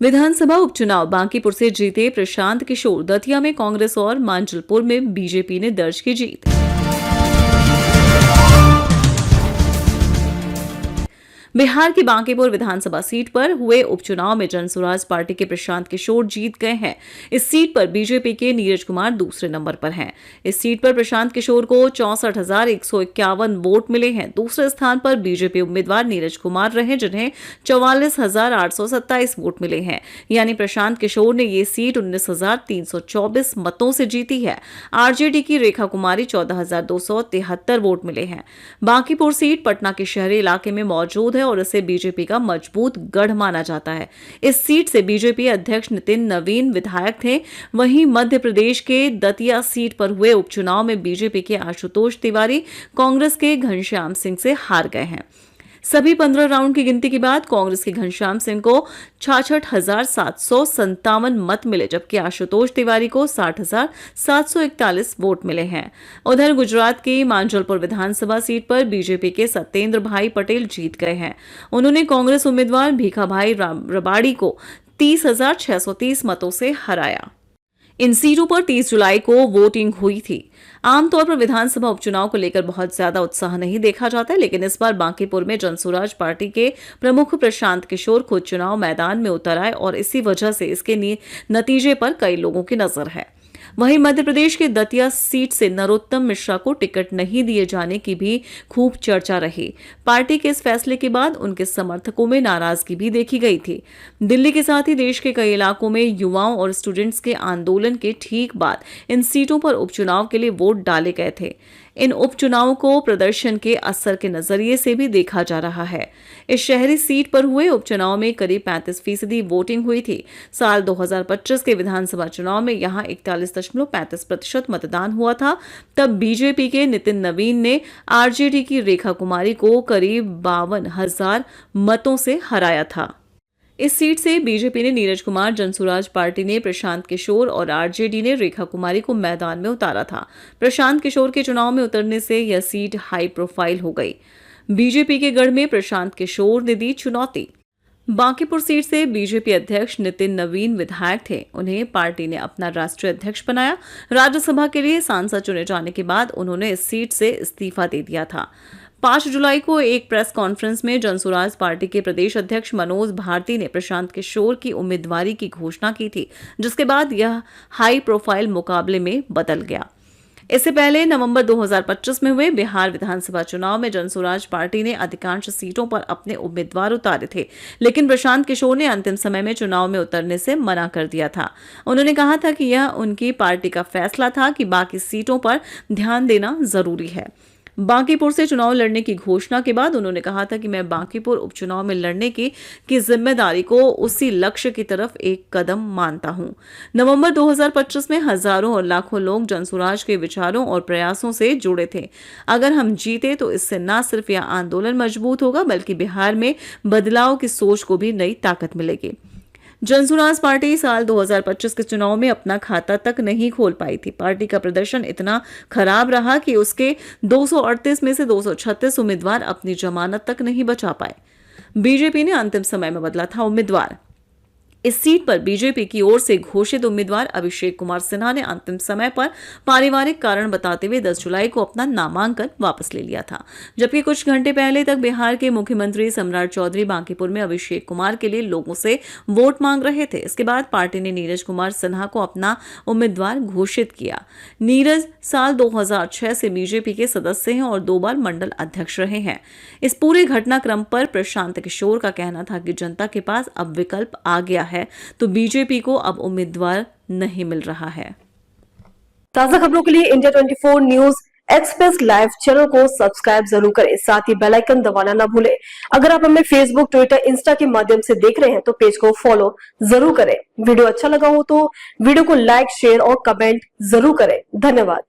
विधानसभा उपचुनाव बांकीपुर से जीते प्रशांत किशोर। दतिया में कांग्रेस और मांजलपुर में बीजेपी ने दर्ज की जीत। बिहार की बांकीपुर विधानसभा सीट पर हुए उपचुनाव में जनसुराज पार्टी के प्रशांत किशोर जीत गए हैं। इस सीट पर बीजेपी के नीरज कुमार दूसरे नंबर पर हैं। इस सीट पर प्रशांत किशोर को 64,151 वोट मिले हैं। दूसरे स्थान पर बीजेपी उम्मीदवार नीरज कुमार रहे, जिन्हें 44,827 वोट मिले हैं। यानी प्रशांत किशोर ने ये सीट 19,324 मतों से जीती है। आरजेडी की रेखा कुमारी 14,273 वोट मिले हैं। बांकीपुर सीट पटना के शहरी इलाके में मौजूद है और इसे बीजेपी का मजबूत गढ़ माना जाता है। इस सीट से बीजेपी अध्यक्ष नितिन नवीन विधायक थे। वहीं मध्य प्रदेश के दतिया सीट पर हुए उपचुनाव में बीजेपी के आशुतोष तिवारी कांग्रेस के घनश्याम सिंह से हार गए हैं। सभी 15 राउंड की गिनती के बाद कांग्रेस के घनश्याम सिंह को 66,757 मत मिले, जबकि आशुतोष तिवारी को 60,741 वोट मिले हैं। उधर गुजरात की मांजलपुर विधानसभा सीट पर बीजेपी के सत्येंद्र भाई पटेल जीत गए हैं। उन्होंने कांग्रेस उम्मीदवार भीखाभाई रबाड़ी को 30,630 मतों से हराया। इन सीटों पर 30 जुलाई को वोटिंग हुई थी। आमतौर पर विधानसभा उपचुनाव को लेकर बहुत ज्यादा उत्साह नहीं देखा जाता है, लेकिन इस बार बांकीपुर में जनसुराज पार्टी के प्रमुख प्रशांत किशोर खुद चुनाव मैदान में उतर आए और इसी वजह से इसके नतीजे पर कई लोगों की नजर है। वहीं मध्य प्रदेश के दतिया सीट से नरोत्तम मिश्रा को टिकट नहीं दिए जाने की भी खूब चर्चा रही। पार्टी के इस फैसले के बाद उनके समर्थकों में नाराजगी भी देखी गई थी। दिल्ली के साथ ही देश के कई इलाकों में युवाओं और स्टूडेंट्स के आंदोलन के ठीक बाद इन सीटों पर उपचुनाव के लिए वोट डाले गए थे। इन उपचुनावों को प्रदर्शन के असर के नजरिए से भी देखा जा रहा है। इस शहरी सीट पर हुए उपचुनाव में करीब 35% वोटिंग हुई थी। साल 2025 के विधानसभा चुनाव में यहां 41.35% मतदान हुआ था। तब बीजेपी के नितिन नवीन ने आरजेडी की रेखा कुमारी को करीब 52,000 मतों से हराया था। इस सीट से बीजेपी ने नीरज कुमार, जनसुराज पार्टी ने प्रशांत किशोर और आरजेडी ने रेखा कुमारी को मैदान में उतारा था। प्रशांत किशोर के चुनाव में उतरने से यह सीट हाई प्रोफाइल हो गई। बीजेपी के गढ़ में प्रशांत किशोर ने दी चुनौती। बांकीपुर सीट से बीजेपी अध्यक्ष नितिन नवीन विधायक थे। उन्हें पार्टी ने अपना राष्ट्रीय अध्यक्ष बनाया। राज्यसभा के लिए सांसद चुने जाने के बाद उन्होंने इस सीट से इस्तीफा दे दिया था। 5 जुलाई को एक प्रेस कॉन्फ्रेंस में जनसुराज पार्टी के प्रदेश अध्यक्ष मनोज भारती ने प्रशांत किशोर की उम्मीदवारी की घोषणा की थी, जिसके बाद यह हाई प्रोफाइल मुकाबले में बदल गया। इससे पहले नवंबर 2025 में हुए बिहार विधानसभा चुनाव में जनसुराज पार्टी ने अधिकांश सीटों पर अपने उम्मीदवार उतारे थे, लेकिन प्रशांत किशोर ने अंतिम समय में चुनाव में उतरने से मना कर दिया था। उन्होंने कहा था कि यह उनकी पार्टी का फैसला था कि बाकी सीटों पर ध्यान देना जरूरी है। बांकीपुर से चुनाव लड़ने की घोषणा के बाद उन्होंने कहा था कि मैं बांकीपुर उपचुनाव में लड़ने की जिम्मेदारी को उसी लक्ष्य की तरफ एक कदम मानता हूं। नवंबर 2025 में हजारों और लाखों लोग जनसुराज के विचारों और प्रयासों से जुड़े थे। अगर हम जीते तो इससे न सिर्फ यह आंदोलन मजबूत होगा, बल्कि बिहार में बदलाव की सोच को भी नई ताकत मिलेगी। जनसुराज पार्टी साल 2025 के चुनाव में अपना खाता तक नहीं खोल पाई थी। पार्टी का प्रदर्शन इतना खराब रहा कि उसके 238 में से 236 उम्मीदवार अपनी जमानत तक नहीं बचा पाए। बीजेपी ने अंतिम समय में बदला था उम्मीदवार। इस सीट पर बीजेपी की ओर से घोषित उम्मीदवार अभिषेक कुमार सिन्हा ने अंतिम समय पर पारिवारिक कारण बताते हुए 10 जुलाई को अपना नामांकन वापस ले लिया था, जबकि कुछ घंटे पहले तक बिहार के मुख्यमंत्री सम्राट चौधरी बांकीपुर में अभिषेक कुमार के लिए लोगों से वोट मांग रहे थे। इसके बाद पार्टी ने नीरज कुमार सिन्हा को अपना उम्मीदवार घोषित किया। नीरज साल 2006 से बीजेपी के सदस्य हैं और 2 बार मंडल अध्यक्ष रहे हैं। इस पूरे घटनाक्रम पर प्रशांत किशोर का कहना था कि जनता के पास अब विकल्प आ गया है, तो बीजेपी को अब उम्मीदवार नहीं मिल रहा है। ताजा खबरों के लिए India 24 news express live channel को सब्सक्राइब जरूर करें, साथ ही बेल आइकन दबाना ना भूलें। अगर आप हमें फेसबुक, ट्विटर, इंस्टा के माध्यम से देख रहे हैं तो पेज को फॉलो जरूर करें। वीडियो अच्छा लगा हो तो वीडियो को लाइक, शेयर और कमेंट जरूर करें। धन्यवाद।